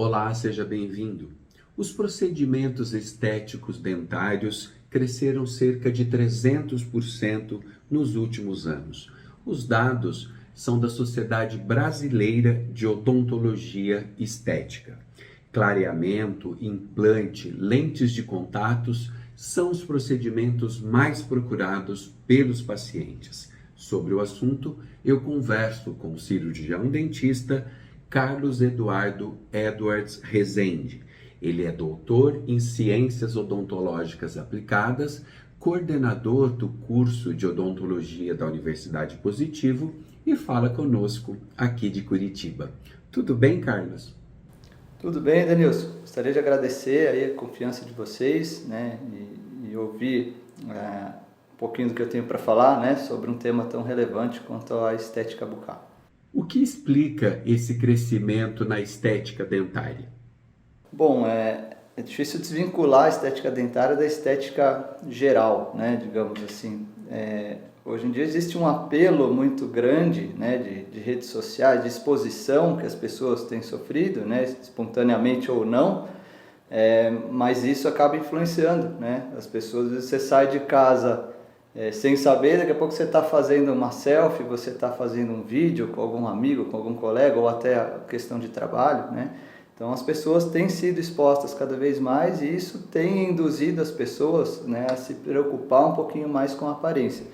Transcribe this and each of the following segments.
Olá, seja bem-vindo. Os procedimentos estéticos dentários cresceram cerca de 300% nos últimos anos. Os dados são da Sociedade Brasileira de Odontologia Estética. Clareamento, implante, lentes de contatos são os procedimentos mais procurados pelos pacientes. Sobre o assunto, eu converso com o cirurgião dentista Carlos Eduardo Edwards Rezende. Ele é doutor em Ciências Odontológicas Aplicadas, coordenador do curso de Odontologia da Universidade Positivo e fala conosco aqui de Curitiba. Tudo bem, Carlos? Tudo bem, Denilson. Gostaria de agradecer aí a confiança de vocês, né, e ouvir um pouquinho do que eu tenho para falar, né, sobre um tema tão relevante quanto a estética bucal. O que explica esse crescimento na estética dentária? Bom, é difícil desvincular a estética dentária da estética geral, né, digamos assim. Hoje em dia existe um apelo muito grande, né, de redes sociais, de exposição que as pessoas têm sofrido, né, espontaneamente ou não, mas isso acaba influenciando, né, as pessoas. Às vezes você sai de casa sem saber, daqui a pouco você está fazendo uma selfie, você está fazendo um vídeo com algum amigo, com algum colega, ou até a questão de trabalho, né? Então as pessoas têm sido expostas cada vez mais e isso tem induzido as pessoas, né, a se preocupar um pouquinho mais com a aparência.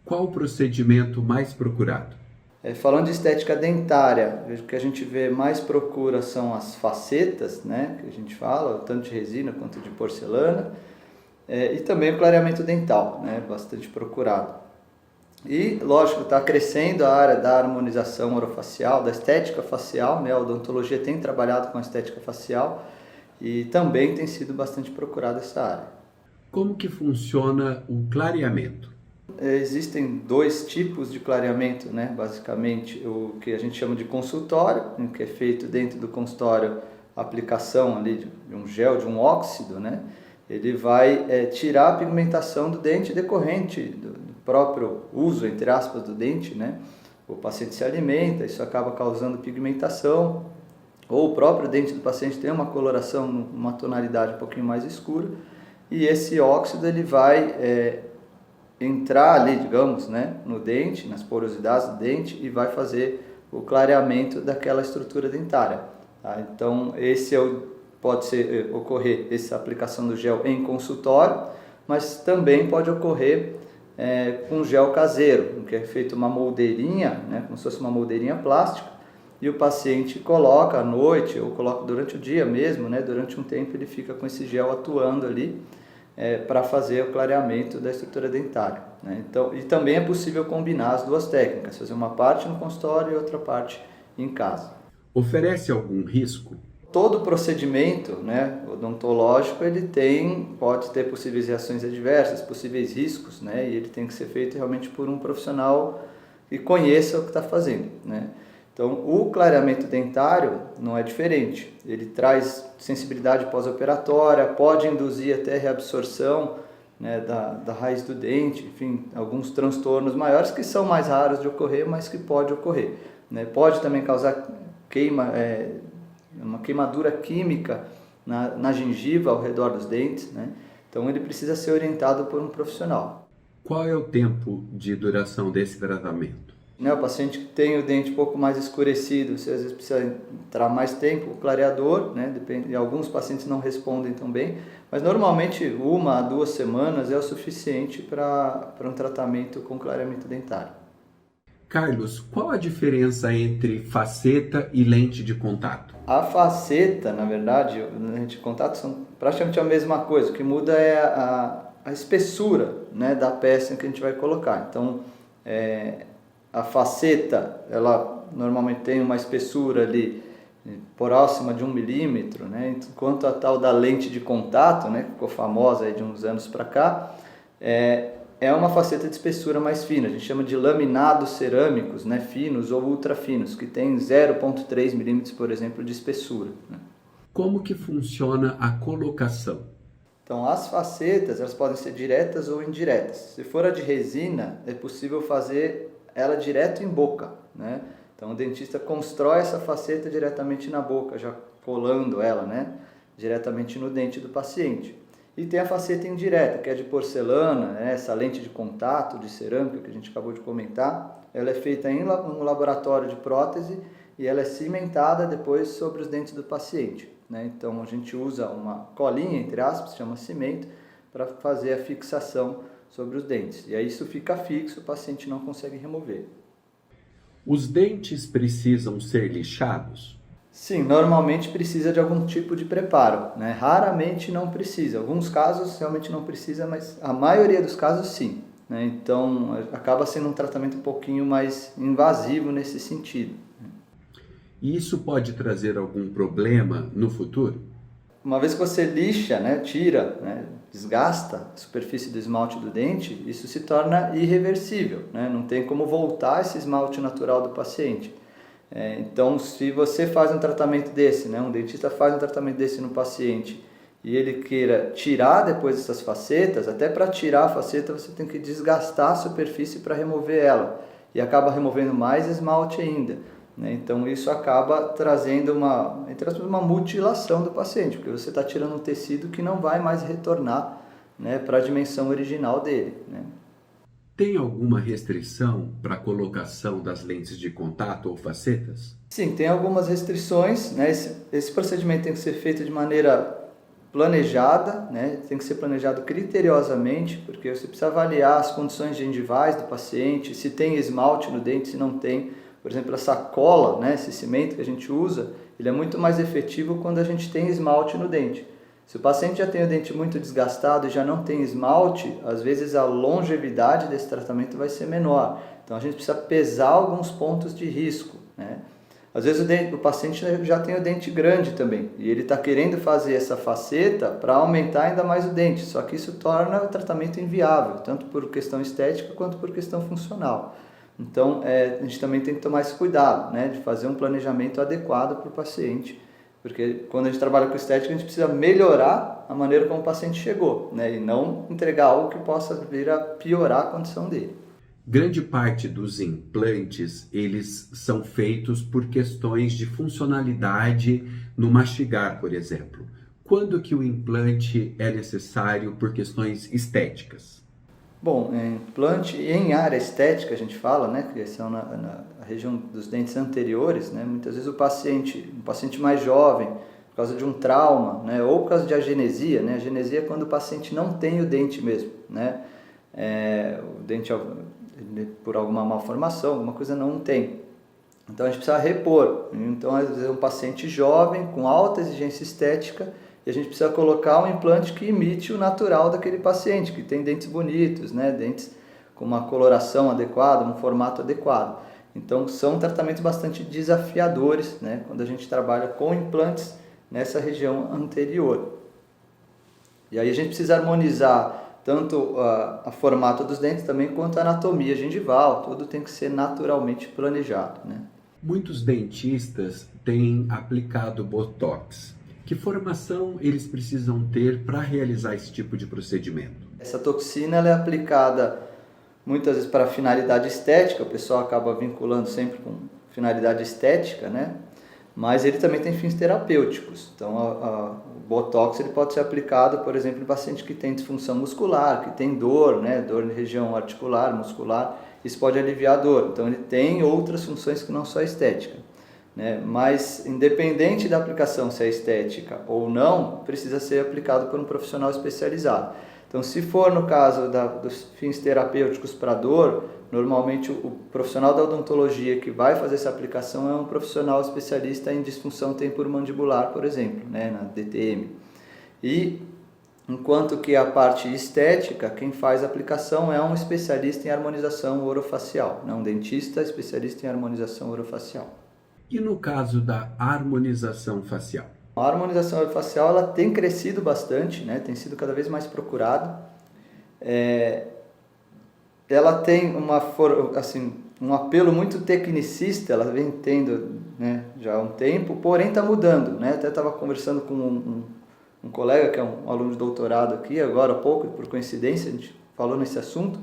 Qual o procedimento mais procurado? Falando de estética dentária, o que a gente vê mais procura são as facetas, né, que a gente fala, tanto de resina quanto de porcelana. E também o clareamento dental, né, bastante procurado. E, lógico, está crescendo a área da harmonização orofacial, da estética facial, né, a odontologia tem trabalhado com a estética facial e também tem sido bastante procurada essa área. Como que funciona o clareamento? Existem dois tipos de clareamento, né, basicamente o que a gente chama de consultório, que é feito dentro do consultório a aplicação ali de um gel, de um óxido, né. Ele vai tirar a pigmentação do dente decorrente do próprio uso, entre aspas, do dente, né? O paciente se alimenta, isso acaba causando pigmentação, ou o próprio dente do paciente tem uma coloração, uma tonalidade um pouquinho mais escura, e esse óxido ele vai entrar ali, digamos, né, no dente, nas porosidades do dente, e vai fazer o clareamento daquela estrutura dentária. Tá? Então, pode ocorrer essa aplicação do gel em consultório, mas também pode ocorrer com gel caseiro, que é feito uma moldeirinha, né, como se fosse uma moldeirinha plástica, e o paciente coloca à noite ou coloca durante o dia mesmo, né, durante um tempo ele fica com esse gel atuando ali para fazer o clareamento da estrutura dentária. Né? Então, e também é possível combinar as duas técnicas, fazer uma parte no consultório e outra parte em casa. Oferece algum risco? Todo procedimento, né, odontológico ele pode ter possíveis reações adversas, possíveis riscos, né, e ele tem que ser feito realmente por um profissional que conheça o que está fazendo. Né. Então, o clareamento dentário não é diferente. Ele traz sensibilidade pós-operatória, pode induzir até reabsorção, né, da raiz do dente, enfim, alguns transtornos maiores que são mais raros de ocorrer, mas que pode ocorrer. Né. Pode também causar uma queimadura química na gengiva ao redor dos dentes, né? Então ele precisa ser orientado por um profissional. Qual é o tempo de duração desse tratamento? O paciente que tem o dente um pouco mais escurecido, você às vezes precisa entrar mais tempo, o clareador, né? Depende, alguns pacientes não respondem tão bem, mas normalmente 1 a 2 semanas é o suficiente para um tratamento com clareamento dentário. Carlos, qual a diferença entre faceta e lente de contato? A faceta, na verdade, e a lente de contato são praticamente a mesma coisa. O que muda é a espessura, né, da peça que a gente vai colocar. Então, a faceta, ela normalmente tem uma espessura ali próxima de 1 milímetro, né, enquanto a tal da lente de contato, né, que ficou famosa aí de uns anos para cá, é uma faceta de espessura mais fina, a gente chama de laminados cerâmicos, né, finos ou ultra finos, que tem 0,3 milímetros, por exemplo, de espessura. Né. Como que funciona a colocação? Então, as facetas elas podem ser diretas ou indiretas. Se for a de resina, é possível fazer ela direto em boca, né? Então o dentista constrói essa faceta diretamente na boca, já colando ela, né, diretamente no dente do paciente. E tem a faceta indireta, que é de porcelana, né, essa lente de contato de cerâmica que a gente acabou de comentar. Ela é feita em um laboratório de prótese e ela é cimentada depois sobre os dentes do paciente, né? Então a gente usa uma colinha, entre aspas, chama cimento, para fazer a fixação sobre os dentes. E aí isso fica fixo, o paciente não consegue remover. Os dentes precisam ser lixados? Sim, normalmente precisa de algum tipo de preparo, né? Raramente não precisa. Alguns casos realmente não precisa, mas a maioria dos casos sim, né? Então acaba sendo um tratamento um pouquinho mais invasivo nesse sentido. E isso pode trazer algum problema no futuro? Uma vez que você lixa, né, tira, né, desgasta a superfície do esmalte do dente, isso se torna irreversível, né? Não tem como voltar esse esmalte natural do paciente. Então, se você faz um tratamento desse, né, um dentista faz um tratamento desse no paciente e ele queira tirar depois essas facetas, até para tirar a faceta você tem que desgastar a superfície para remover ela e acaba removendo mais esmalte ainda, né? Então, isso acaba trazendo uma mutilação do paciente, porque você está tirando um tecido que não vai mais retornar, né, para a dimensão original dele, né? Tem alguma restrição para a colocação das lentes de contato ou facetas? Sim, tem algumas restrições, né? Esse procedimento tem que ser feito de maneira planejada, né? Tem que ser planejado criteriosamente, porque você precisa avaliar as condições gengivais do paciente, se tem esmalte no dente, se não tem. Por exemplo, essa cola, né? Esse cimento que a gente usa, ele é muito mais efetivo quando a gente tem esmalte no dente. Se o paciente já tem o dente muito desgastado e já não tem esmalte, às vezes a longevidade desse tratamento vai ser menor. Então a gente precisa pesar alguns pontos de risco, né? Às vezes o paciente já tem o dente grande também e ele está querendo fazer essa faceta para aumentar ainda mais o dente, só que isso torna o tratamento inviável, tanto por questão estética quanto por questão funcional. Então a gente também tem que tomar esse cuidado, né, de fazer um planejamento adequado para o paciente. Porque quando a gente trabalha com estética, a gente precisa melhorar a maneira como o paciente chegou, né? E não entregar algo que possa vir a piorar a condição dele. Grande parte dos implantes, eles são feitos por questões de funcionalidade no mastigar, por exemplo. Quando que o implante é necessário por questões estéticas? Bom, implante em área estética, a gente fala, né, que são na região dos dentes anteriores, né, muitas vezes um paciente mais jovem, por causa de um trauma, né, ou por causa de agenesia, né, agenesia é quando o paciente não tem o dente mesmo, né, o dente por alguma malformação, alguma coisa não tem. Então a gente precisa repor. Então às vezes é um paciente jovem, com alta exigência estética, e a gente precisa colocar um implante que imite o natural daquele paciente, que tem dentes bonitos, né? Dentes com uma coloração adequada, um formato adequado. Então são tratamentos bastante desafiadores, né, quando a gente trabalha com implantes nessa região anterior. E aí a gente precisa harmonizar tanto a formato dos dentes também quanto a anatomia gengival, tudo tem que ser naturalmente planejado, né? Muitos dentistas têm aplicado Botox. Que formação eles precisam ter para realizar esse tipo de procedimento? Essa toxina ela é aplicada muitas vezes para finalidade estética, o pessoal acaba vinculando sempre com finalidade estética, né? Mas ele também tem fins terapêuticos. Então, o Botox ele pode ser aplicado, por exemplo, em paciente que tem disfunção muscular, que tem dor, né? Dor na região articular, muscular, isso pode aliviar a dor. Então, ele tem outras funções que não só a estética, né? Mas, independente da aplicação, se é estética ou não, precisa ser aplicado por um profissional especializado. Então, se for no caso dos fins terapêuticos para dor, normalmente o profissional da odontologia que vai fazer essa aplicação é um profissional especialista em disfunção temporomandibular, por exemplo, né, na DTM. E enquanto que a parte estética, quem faz a aplicação é um especialista em harmonização orofacial, né, um dentista especialista em harmonização orofacial. E no caso da harmonização facial? A harmonização orofacial ela tem crescido bastante, né? Tem sido cada vez mais procurada. Ela tem um apelo muito tecnicista, ela vem tendo, né, já há um tempo, porém está mudando, né? Até estava conversando com um colega que é um aluno de doutorado aqui, agora há pouco, por coincidência, a gente falou nesse assunto,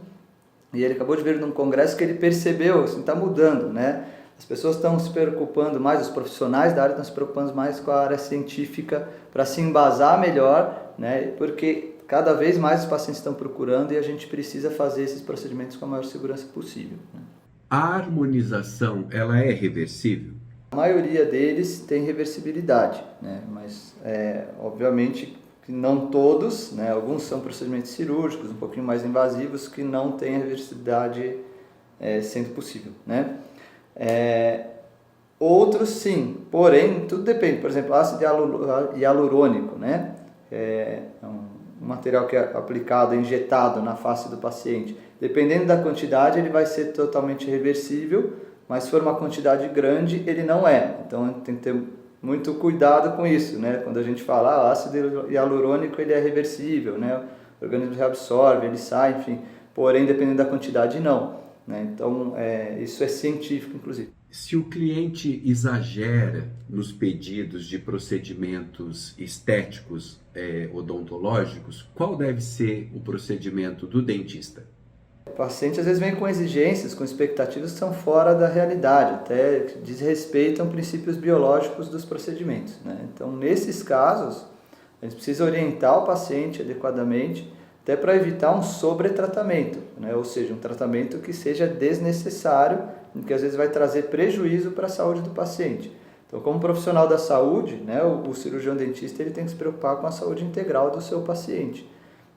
e ele acabou de vir num congresso que ele percebeu, assim, está mudando, né? As pessoas estão se preocupando mais, os profissionais da área estão se preocupando mais com a área científica para se embasar melhor, né? Porque cada vez mais os pacientes estão procurando e a gente precisa fazer esses procedimentos com a maior segurança possível, né? A harmonização, ela é reversível? A maioria deles tem reversibilidade, né? Mas obviamente que não todos, né? Alguns são procedimentos cirúrgicos, um pouquinho mais invasivos, que não têm a reversibilidade sendo possível, né? Outros sim, porém tudo depende. Por exemplo, ácido hialurônico, né? É um material que é aplicado, injetado na face do paciente. Dependendo da quantidade, ele vai ser totalmente reversível, mas se for uma quantidade grande, ele não é. Então tem que ter muito cuidado com isso, né? Quando a gente fala ácido hialurônico, ele é reversível, né? O organismo reabsorve, ele sai, enfim. Porém, dependendo da quantidade, não, né? Então, isso é científico, inclusive. Se o cliente exagera nos pedidos de procedimentos estéticos odontológicos, qual deve ser o procedimento do dentista? O paciente às vezes vem com exigências, com expectativas que são fora da realidade, até desrespeitam princípios biológicos dos procedimentos, né? Então, nesses casos, a gente precisa orientar o paciente adequadamente, até para evitar um sobretratamento, né? Ou seja, um tratamento que seja desnecessário, que às vezes vai trazer prejuízo para a saúde do paciente. Então, como profissional da saúde, né, o cirurgião dentista ele tem que se preocupar com a saúde integral do seu paciente.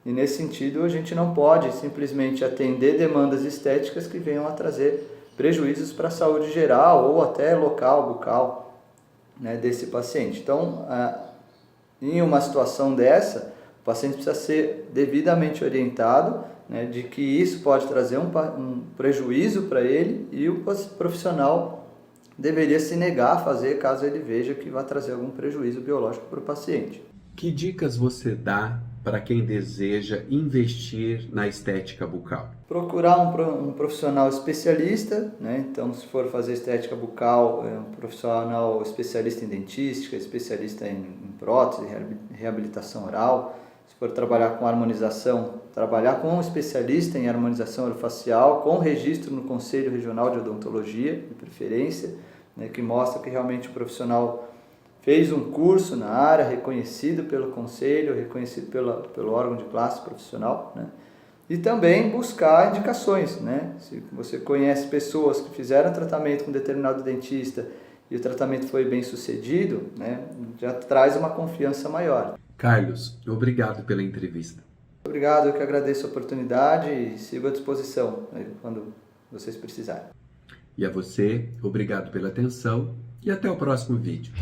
E nesse sentido, a gente não pode simplesmente atender demandas estéticas que venham a trazer prejuízos para a saúde geral ou até local, bucal, né, desse paciente. Então, em uma situação dessa, o paciente precisa ser devidamente orientado, né, de que isso pode trazer um prejuízo para ele e o profissional deveria se negar a fazer caso ele veja que vai trazer algum prejuízo biológico para o paciente. Que dicas você dá para quem deseja investir na estética bucal? Procurar um profissional especialista, né? Então, se for fazer estética bucal, um profissional especialista em dentística, especialista em prótese, reabilitação oral. Se for trabalhar com harmonização, trabalhar com um especialista em harmonização orofacial, com registro no Conselho Regional de Odontologia, de preferência, né? Que mostra que realmente o profissional fez um curso na área, reconhecido pelo conselho, reconhecido pelo órgão de classe profissional, né? E também buscar indicações, né? Se você conhece pessoas que fizeram tratamento com determinado dentista e o tratamento foi bem sucedido, né? Já traz uma confiança maior. Carlos, obrigado pela entrevista. Obrigado, eu que agradeço a oportunidade e sigo à disposição, né, quando vocês precisarem. E a você, obrigado pela atenção e até o próximo vídeo.